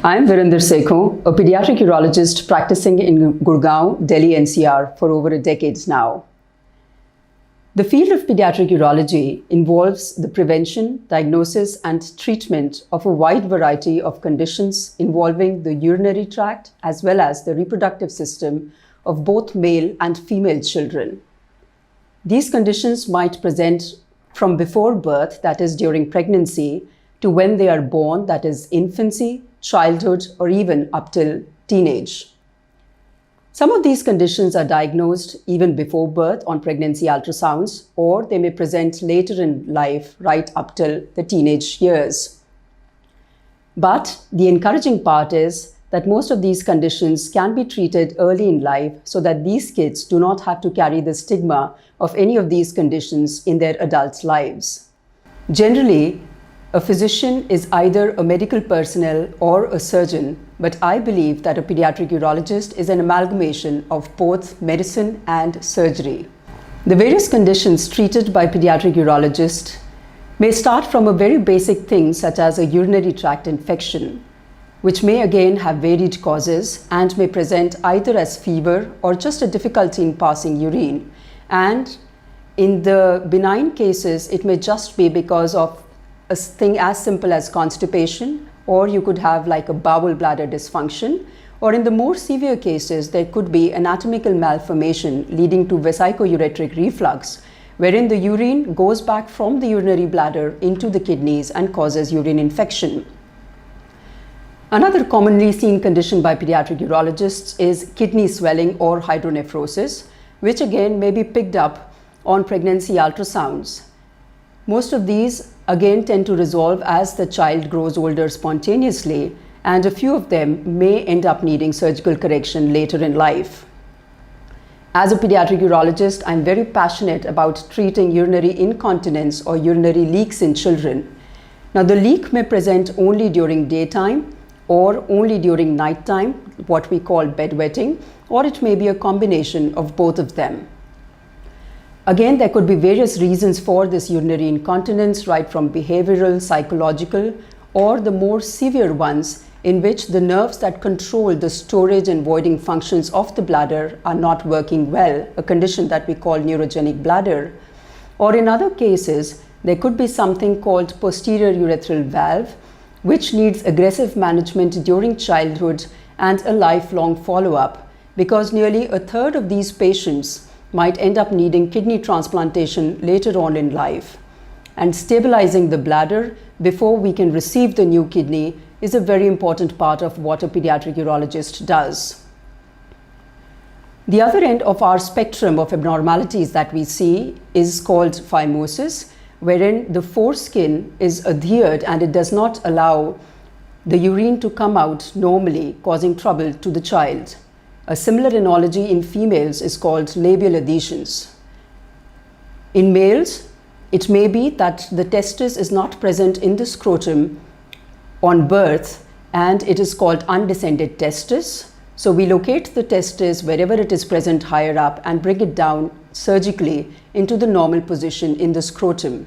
I'm Virender Sekhon, a pediatric urologist practicing in Gurgaon, Delhi NCR for over a decade now. The field of pediatric urology involves the prevention, diagnosis, and treatment of a wide variety of conditions involving the urinary tract as well as the reproductive system of both male and female children. These conditions might present from before birth, that is during pregnancy, to when they are born, that is infancy, childhood, or even up till teenage. Some of these conditions are diagnosed even before birth on pregnancy ultrasounds, or they may present later in life, right up till the teenage years. But the encouraging part is that most of these conditions can be treated early in life so that these kids do not have to carry the stigma of any of these conditions in their adult lives. Generally, a physician is either a medical personnel or a surgeon, but I believe that a pediatric urologist is an amalgamation of both medicine and surgery. The various conditions treated by pediatric urologists may start from a very basic thing such as a urinary tract infection, which may again have varied causes and may present either as fever or just a difficulty in passing urine. And in the benign cases, it may just be because of a thing as simple as constipation, or you could have like a bowel bladder dysfunction, or in the more severe cases, there could be anatomical malformation leading to vesico-ureteric reflux, wherein the urine goes back from the urinary bladder into the kidneys and causes urine infection. Another commonly seen condition by pediatric urologists is kidney swelling or hydronephrosis, which again may be picked up on pregnancy ultrasounds. Most of these again tend to resolve as the child grows older spontaneously, and a few of them may end up needing surgical correction later in life. As a pediatric urologist, I'm very passionate about treating urinary incontinence or urinary leaks in children. Now, the leak may present only during daytime or only during nighttime, what we call bedwetting, or it may be a combination of both of them. Again, there could be various reasons for this urinary incontinence, right from behavioral, psychological, or the more severe ones in which the nerves that control the storage and voiding functions of the bladder are not working well, a condition that we call neurogenic bladder. Or in other cases, there could be something called posterior urethral valve, which needs aggressive management during childhood and a lifelong follow-up, because nearly a third of these patients might end up needing kidney transplantation later on in life. And stabilizing the bladder before we can receive the new kidney is a very important part of what a pediatric urologist does. The other end of our spectrum of abnormalities that we see is called phimosis, wherein the foreskin is adhered and it does not allow the urine to come out normally, causing trouble to the child. A similar analogy in females is called labial adhesions. In males, it may be that the testis is not present in the scrotum on birth, and it is called undescended testis. So we locate the testis wherever it is present higher up and bring it down surgically into the normal position in the scrotum.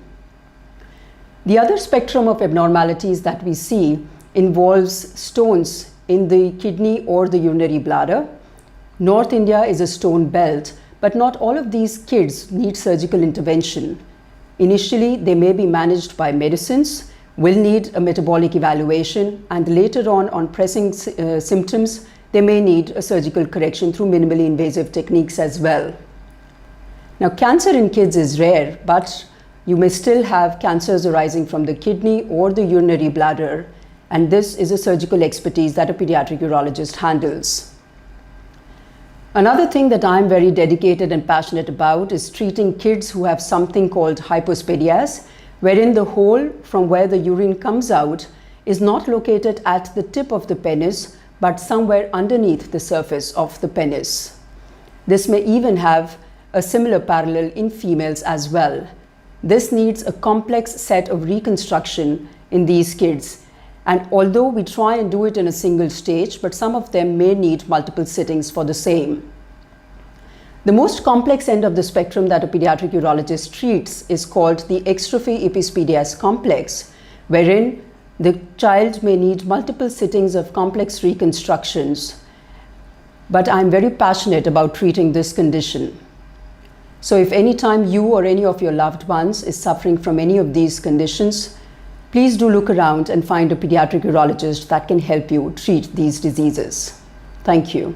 The other spectrum of abnormalities that we see involves stones in the kidney or the urinary bladder. North India is a stone belt, but not all of these kids need surgical intervention. Initially, they may be managed by medicines, will need a metabolic evaluation, and later on pressing symptoms, they may need a surgical correction through minimally invasive techniques as well. Now, cancer in kids is rare, but you may still have cancers arising from the kidney or the urinary bladder, and this is a surgical expertise that a pediatric urologist handles. Another thing that I'm very dedicated and passionate about is treating kids who have something called hypospadias, wherein the hole from where the urine comes out is not located at the tip of the penis, but somewhere underneath the surface of the penis. This may even have a similar parallel in females as well. This needs a complex set of reconstruction in these kids. And although we try and do it in a single stage, but some of them may need multiple sittings for the same. The most complex end of the spectrum that a pediatric urologist treats is called the extrophy epispadias complex, wherein The child may need multiple sittings of complex reconstructions, but I'm very passionate about treating this condition. So if any time you or any of your loved ones is suffering from any of these conditions, please do look around and find a pediatric urologist that can help you treat these diseases. Thank you.